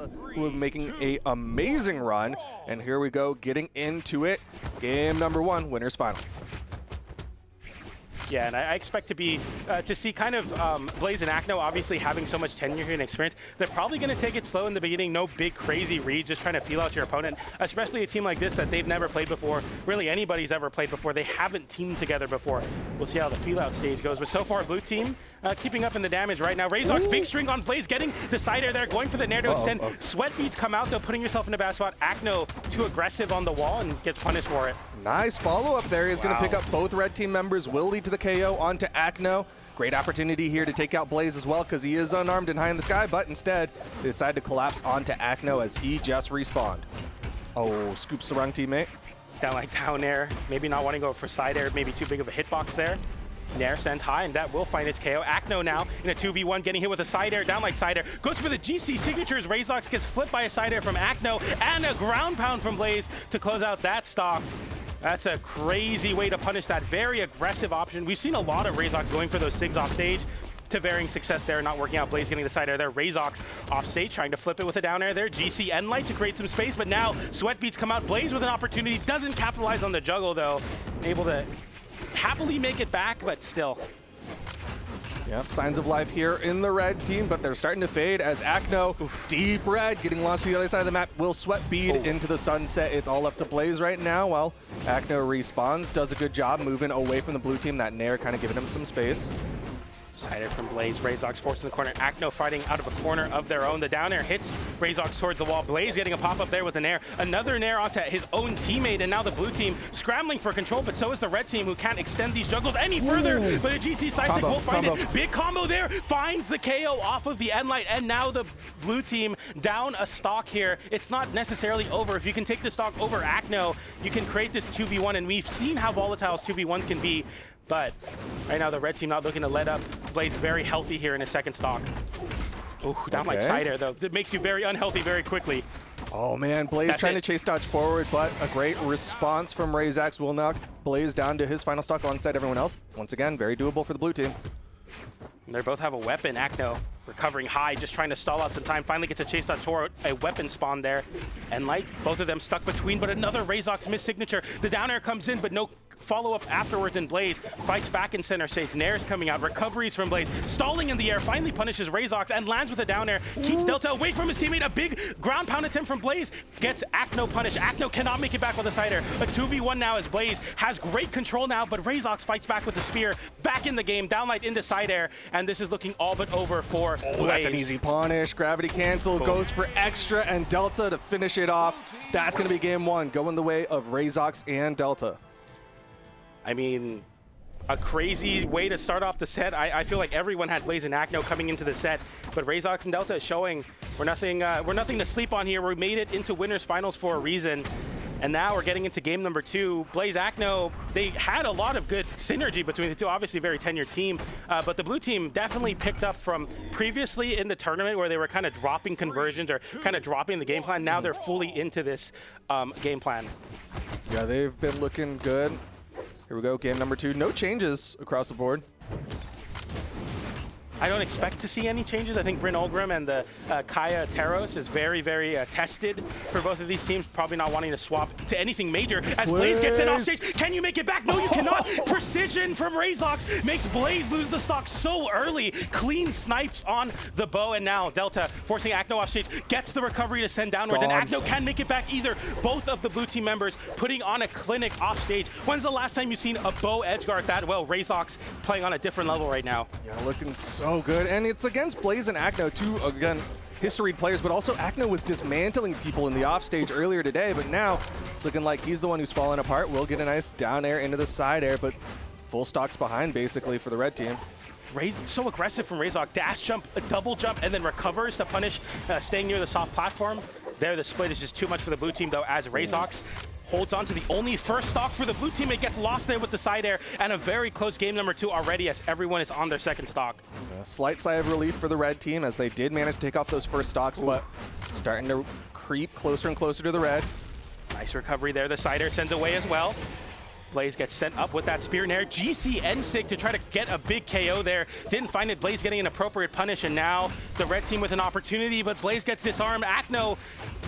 Delta, who are making an amazing run. And here we go, getting into it. Game number 1, winners final. Yeah, and I expect to see kind of Blaze and Acno obviously having so much tenure and experience. They're probably going to take it slow in the beginning. No big crazy reads, just trying to feel out your opponent, especially a team like this that they've never played before. Really anybody's ever played before. They haven't teamed together before. We'll see how the feel out stage goes. But so far, blue team keeping up in the damage right now. Rayzox, big string on Blaze, getting the side air there, going for the nair to extend. Sweat beats come out though, putting yourself in a bad spot. Acno too aggressive on the wall and gets punished for it. Nice follow-up there. He's going to pick up both red team members. Will lead to the KO onto Acno. Great opportunity here to take out Blaze as well because he is unarmed and high in the sky, but instead they decide to collapse onto Acno as he just respawned. Oh, scoops the wrong teammate. Down like down air, maybe not wanting to go for side air, maybe too big of a hitbox there. Nair sends high, and that will find its KO. Acno now in a 2v1, getting hit with a side air, down like side air. Goes for the GC signatures. Rayzox gets flipped by a side air from Acno, and a ground pound from Blaze to close out that stock. That's a crazy way to punish that very aggressive option. We've seen a lot of Rayzox going for those SIGs off stage to varying success there, not working out. Blaze getting the side air there. Rayzox off stage, trying to flip it with a down air there. GC end light to create some space, but now Sweat beats come out. Blaze with an opportunity, doesn't capitalize on the juggle though. Able to happily make it back, but still. Yep, signs of life here in the red team, but they're starting to fade as Acno, deep red, getting launched to the other side of the map. Will Sweat bead into the sunset. It's all left to Blaze right now while Acno respawns. Does a good job moving away from the blue team. That nair kind of giving him some space. Side air from Blaze. Rayzox forced in the corner. Acno fighting out of a corner of their own. The down air hits Rayzox towards the wall. Blaze getting a pop-up there with a nair. Another nair onto his own teammate, and now the blue team scrambling for control, but so is the red team, who can't extend these juggles any further. But a GC sidestick will find it. Big combo there. Finds the KO off of the end light, and now the blue team down a stock here. It's not necessarily over. If you can take the stock over Acno, you can create this 2v1, and we've seen how volatile 2v1s can be. But right now, the red team not looking to let up. Blaze very healthy here in his second stock. Ooh, down like side air, though. It makes you very unhealthy very quickly. Oh, man. Blaze trying to chase dodge forward, but a great response from Rayzox will knock Blaze down to his final stock alongside everyone else. Once again, very doable for the blue team. They both have a weapon. Acno recovering high, just trying to stall out some time. Finally gets a chase dodge toward a weapon spawn there. And like both of them stuck between, but another Rayzox miss signature. The down air comes in, but no follow-up afterwards, and Blaze fights back in center stage. Nair's coming out, recoveries from Blaze, stalling in the air, finally punishes Rayzox and lands with a down air, keeps Delta away from his teammate. A big ground pound attempt from Blaze gets Acno punished. Acno cannot make it back with a side air. A 2v1 now as Blaze has great control now, but Rayzox fights back with the spear, back in the game, downlight into side air, and this is looking all but over for Blaze. That's an easy punish. Gravity cancel, goes for extra, and Delta to finish it off. That's going to be game 1, going the way of Rayzox and Delta. I mean, a crazy way to start off the set. I feel like everyone had Blaze and Acno coming into the set, but Rayzox and Delta is showing we're nothing to sleep on here. We made it into winners finals for a reason, and now we're getting into game number 2. Blaze, Acno, they had a lot of good synergy between the two. Obviously, very tenured team, but the blue team definitely picked up from previously in the tournament where they were kind of dropping conversions or kind of dropping the game plan. Now they're fully into this game plan. Yeah, they've been looking good. Here we go, game number 2. No changes across the board. I don't expect to see any changes. I think Bryn Olgrim and the Kaya Taros is very, very tested for both of these teams. Probably not wanting to swap to anything major. As Blaze gets in off stage, can you make it back? No, you cannot. Precision from Rayzox makes Blaze lose the stock so early. Clean snipes on the bow, and now Delta forcing Acno off stage, gets the recovery to send downwards, and Acno can't make it back either. Both of the blue team members putting on a clinic off stage. When's the last time you've seen a bow edgeguard that well? Rayzox playing on a different level right now. Yeah, looking so good, and it's against Blaze and Acno, two, again, history players, but also Acno was dismantling people in the offstage earlier today, but now it's looking like he's the one who's falling apart. Will get a nice down air into the side air, but full stocks behind, basically, for the red team. So aggressive from Rayzox. Dash jump, a double jump, and then recovers to punish, staying near the soft platform. There, the split is just too much for the blue team, though, as Rayzox holds on to the only first stock for the blue team. It gets lost there with the side air, and a very close game number 2 already as everyone is on their second stock. A slight sigh of relief for the red team as they did manage to take off those first stocks, but starting to creep closer and closer to the red. Nice recovery there. The side air sends away as well. Blaze gets sent up with that spear nair. GC and Sig to try to get a big KO there. Didn't find it. Blaze getting an appropriate punish, and now the red team with an opportunity, but Blaze gets disarmed. Acno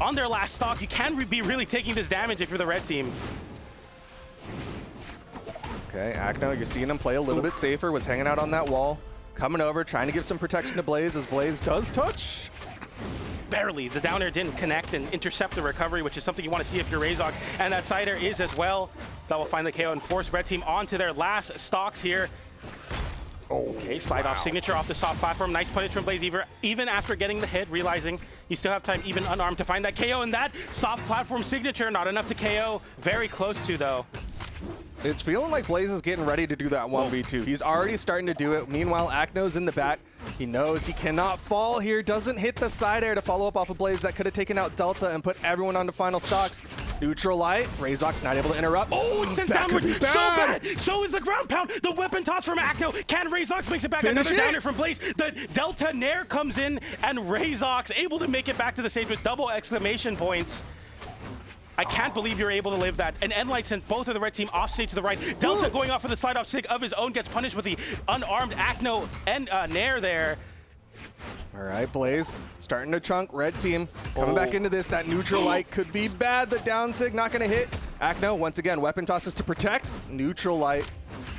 on their last stock. You can be really taking this damage if you're the red team. Okay, Acno, you're seeing him play a little bit safer, was hanging out on that wall, coming over, trying to give some protection to Blaze as Blaze does touch. Barely. The down air didn't connect and intercept the recovery, which is something you want to see if you're Rayzox, and that side air is as well. That will find the KO and force red team onto their last stocks here. Okay, slide off signature off the soft platform. Nice punish from Blaze even after getting the hit, realizing you still have time, even unarmed, to find that KO, and that soft platform signature, not enough to KO. Very close to, though. It's feeling like Blaze is getting ready to do that 1v2. He's already starting to do it. Meanwhile, Acno's in the back. He knows he cannot fall here. Doesn't hit the side air to follow up off of Blaze. That could have taken out Delta and put everyone on the final stocks. Neutral light. Rayzox not able to interrupt. Oh, it sends downward. So bad. So is the ground pound. The weapon toss from Acno. Can Rayzox makes it back? Another downer from Blaze. The Delta Nair comes in, and Rayzox able to make it back to the stage with double exclamation points. I can't believe you're able to live that. And Enlight sent both of the red team off stage to the right. Delta going off for the slide off stick of his own, gets punished with the unarmed Acno and Nair there. All right, Blaze starting to chunk. Red team coming back into this. That neutral light could be bad. The down sig not going to hit. Acno, once again, weapon tosses to protect. Neutral light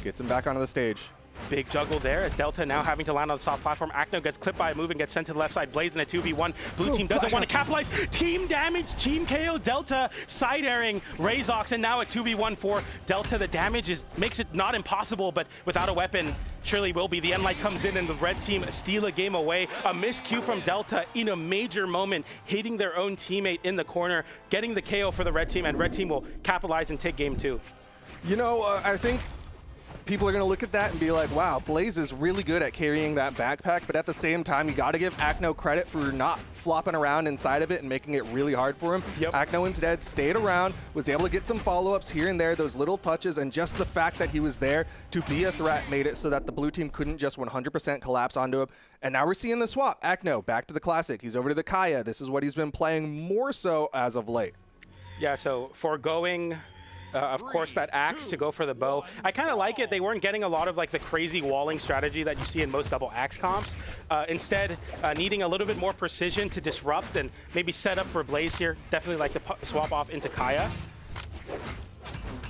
gets him back onto the stage. Big juggle there as Delta now having to land on the soft platform. Acno gets clipped by a move and gets sent to the left side. Blaze in a 2v1. Blue team doesn't want to capitalize. Team damage, team KO. Delta side airing Rayzox, and now a 2v1 for Delta. The damage makes it not impossible, but without a weapon, surely will be. The Enlight comes in and the red team steal a game away. A miscue from Delta in a major moment, hitting their own teammate in the corner, getting the KO for the red team, and red team will capitalize and take game 2. You know, I think people are going to look at that and be like, wow, Blaze is really good at carrying that backpack, but at the same time, you got to give Acno credit for not flopping around inside of it and making it really hard for him. Yep. Acno instead stayed around, was able to get some follow-ups here and there, those little touches, and just the fact that he was there to be a threat made it so that the blue team couldn't just 100% collapse onto him. And now we're seeing the swap. Acno back to the classic. He's over to the Kaya. This is what he's been playing more so as of late. Yeah, so foregoing of course, that axe to go for the bow. I kind of like it. They weren't getting a lot of like the crazy walling strategy that you see in most double axe comps. Instead, needing a little bit more precision to disrupt and maybe set up for Blaze here. Definitely like to swap off into Kaya.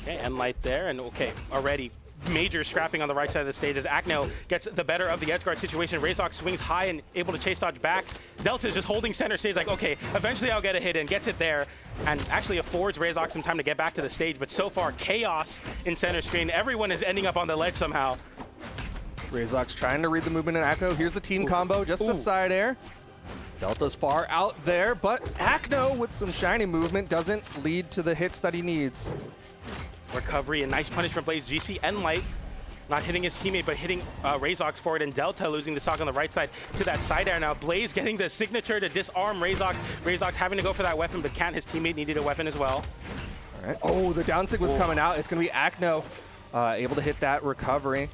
Okay, Enlight there, and okay, already major scrapping on the right side of the stage as Acno gets the better of the edge guard situation. Rayzox swings high and able to chase dodge back. Delta's just holding center stage like, okay, eventually I'll get a hit in, gets it there, and actually affords Rayzox some time to get back to the stage. But so far, chaos in center screen. Everyone is ending up on the ledge somehow. Rayzox trying to read the movement in Acno. Here's the team combo, just a side air. Delta's far out there, but Acno with some shiny movement doesn't lead to the hits that he needs. Recovery and nice punish from Blaze. GC Enlight not hitting his teammate, but hitting Rayzox forward, and Delta losing the stock on the right side to that side air. Now Blaze getting the signature to disarm Rayzox. Rayzox having to go for that weapon, but can't. His teammate needed a weapon as well. All right. Oh, the down sig was coming out. It's going to be Acno able to hit that recovery.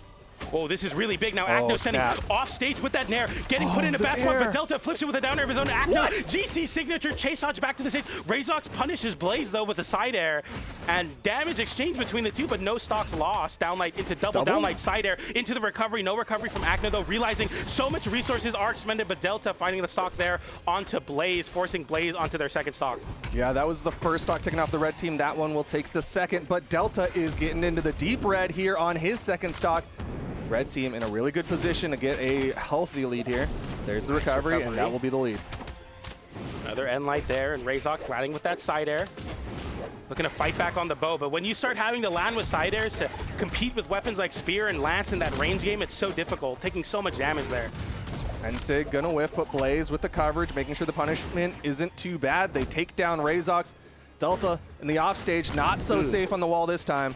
Oh, this is really big now. Acno sending off stage with that nair, getting put in a bad spot, but Delta flips it with a down air of his own. Acno, GC signature, chase dodge back to the stage. Rayzox punishes Blaze though with a side air, and damage exchange between the two, but no stocks lost. Downlight into double downlight side air into the recovery. No recovery from Acno though, realizing so much resources are expended, but Delta finding the stock there onto Blaze, forcing Blaze onto their second stock. Yeah, that was the first stock taken off the red team. That one will take the second, but Delta is getting into the deep red here on his second stock. Red team in a really good position to get a healthy lead here. There's the recovery, and that will be the lead. Another Enlight there, and Rayzox landing with that side air. Looking to fight back on the bow, but when you start having to land with side airs to compete with weapons like Spear and Lance in that range game, it's so difficult, taking so much damage there. And Sig gonna whiff, but Blaze with the coverage, making sure the punishment isn't too bad. They take down Rayzox. Delta in the offstage, not so safe on the wall this time.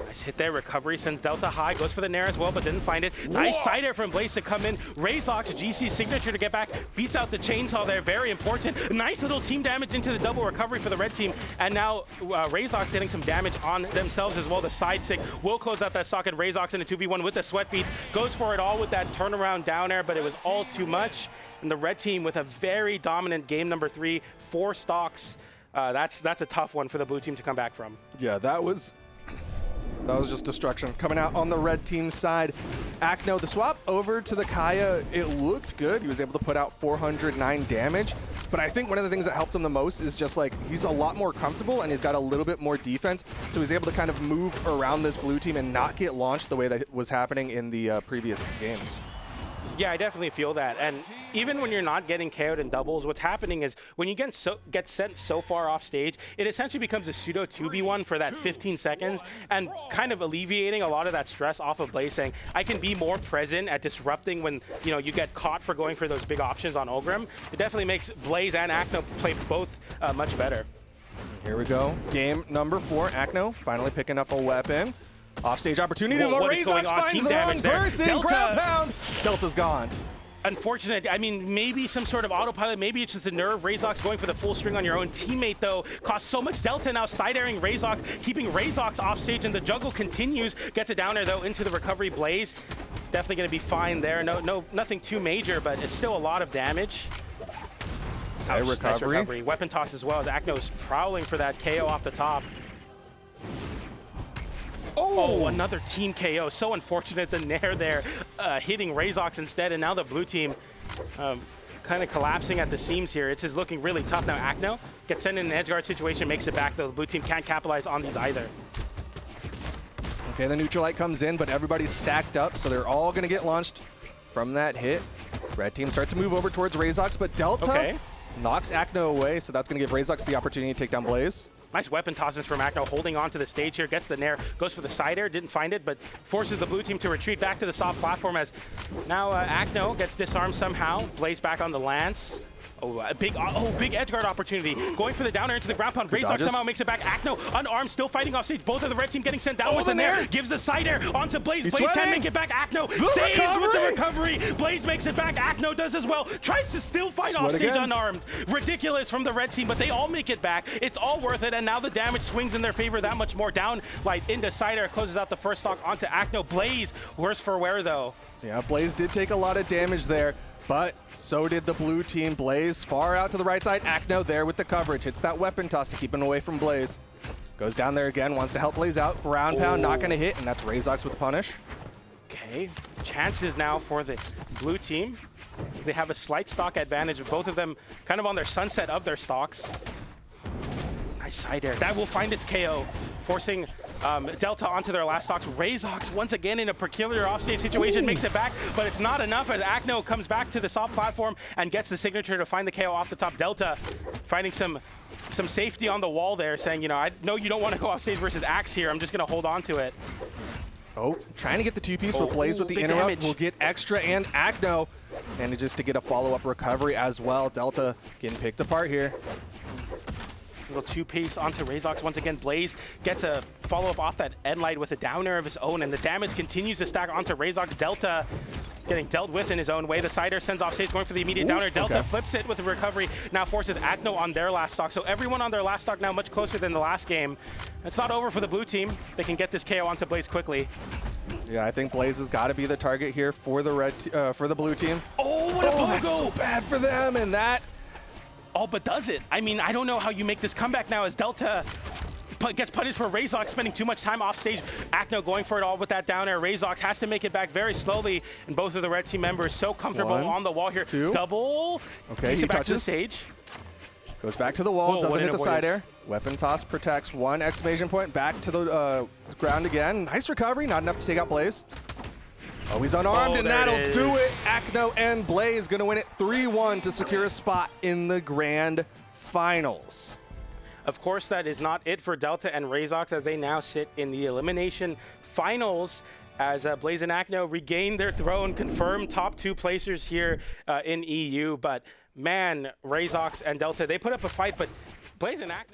Nice hit there. Recovery sends Delta high. Goes for the nair as well, but didn't find it. Nice side air from Blaze to come in. Rayzox, GC signature to get back. Beats out the chainsaw there. Very important. Nice little team damage into the double recovery for the red team. And now Rayzox getting some damage on themselves as well. The side sig will close out that stock, and Rayzox in a 2v1 with the sweat beat. Goes for it all with that turnaround down air, but it was all too much. And the red team with a very dominant game number 3. 4 stocks. that's a tough one for the blue team to come back from. Yeah, that was just destruction. Coming out on the red team side, Acno, the swap over to the Kaya, it looked good. He was able to put out 409 damage. But I think one of the things that helped him the most is just like he's a lot more comfortable and he's got a little bit more defense. So he's able to kind of move around this blue team and not get launched the way that was happening in the previous games. Yeah, I definitely feel that. And even when you're not getting KO'd in doubles, what's happening is when you get sent so far off stage, it essentially becomes a pseudo 2v1 for that 15 seconds and kind of alleviating a lot of that stress off of Blaze, saying, I can be more present at disrupting when you get caught for going for those big options on Ulgrim. It definitely makes Blaze and Acno play both much better. Here we go. Game number 4. Acno finally picking up a weapon. Offstage opportunity. Whoa, what is going on? Finds Team the damage wrong there. person. Delta. Ground pound. Delta's gone. Unfortunate. I mean, maybe some sort of autopilot. Maybe it's just a nerve. Rayzox going for the full string on your own teammate, though. Costs so much. Delta now side-airing Rayzox, keeping Rayzox off stage, and the juggle continues. Gets it down there, though, into the recovery. Blaze definitely going to be fine there. Nothing too major, but it's still a lot of damage. Ouch, recovery. Nice recovery. Weapon toss as well as Acno's prowling for that KO off the top. Oh, another team KO. So unfortunate, the Nair there hitting Rayzox instead, and now the blue team kind of collapsing at the seams here. It's just looking really tough now. Acno gets sent in an edge guard situation, makes it back, though. The blue team can't capitalize on these either. Okay, the neutral light comes in, but everybody's stacked up, so they're all going to get launched from that hit. Red team starts to move over towards Rayzox, but Delta knocks Acno away, so that's going to give Rayzox the opportunity to take down Blaze. Nice weapon tosses from Acno, holding on to the stage here, gets the Nair, goes for the side air, didn't find it, but forces the blue team to retreat back to the soft platform as now Acno gets disarmed somehow. Blaze back on the Lance. Big edgeguard opportunity. Going for the down air into the ground pound. Rayzox somehow makes it back. Acno unarmed, still fighting off stage. Both of the red team getting sent down with the Nair. Gives the side air onto Blaze. Blaze can't make it back. Acno saves with the recovery. Blaze makes it back. Acno does as well. Tries to still fight off stage unarmed. Ridiculous from the red team, but they all make it back. It's all worth it, and now the damage swings in their favor that much more. Down light into side air, closes out the first stock onto Acno. Blaze, worse for wear though. Yeah, Blaze did take a lot of damage there, but so did the blue team. Blaze far out to the right side. Acno there with the coverage. Hits that weapon toss to keep him away from Blaze. Goes down there again, wants to help Blaze out. Ground pound, not going to hit, and that's Rayzox with the punish. Okay, chances now for the blue team. They have a slight stock advantage with both of them kind of on their sunset of their stocks. Nice side air. That will find its KO, forcing Delta onto their last stocks. Rayzox, once again in a peculiar offstage situation, makes it back, but it's not enough as Acno comes back to the soft platform and gets the signature to find the KO off the top. Delta finding some safety on the wall there, saying, I know you don't want to go off stage versus Axe here. I'm just going to hold on to it. Trying to get the two-piece, but Blaze with the interrupt will get extra, and Acno manages to get a follow-up recovery as well. Delta getting picked apart here. Little two-piece onto Rayzox. Once again, Blaze gets a follow-up off that end light with a down air of his own, and the damage continues to stack onto Rayzox. Delta getting dealt with in his own way. The side air sends off stage, going for the immediate down air. Delta flips it with a recovery, now forces Acno on their last stock. So everyone on their last stock now much closer than the last game. It's not over for the blue team. They can get this KO onto Blaze quickly. Yeah, I think Blaze has got to be the target here for the for the blue team. Oh, what a pogo! That's so bad for them, and that all but does it. I mean, I don't know how you make this comeback now as Delta gets punished for Rayzox spending too much time off stage. Acno going for it all with that down air. Rayzox has to make it back very slowly, and both of the red team members so comfortable on the wall here. Double. Okay, makes he it back touches. to the stage. Goes back to the wall, doesn't hit the side air. avoidance. Weapon toss protects one exclamation point, back to the ground again. Nice recovery, not enough to take out Blaze. He's unarmed, and that'll do it. Acno and Blaze gonna win it 3-1 to secure a spot in the grand finals. Of course, that is not it for Delta and Rayzox as they now sit in the elimination finals as Blaze and Acno regain their throne, confirmed top 2 placers here in EU. But man, Rayzox and Delta, they put up a fight, but Blaze and Acno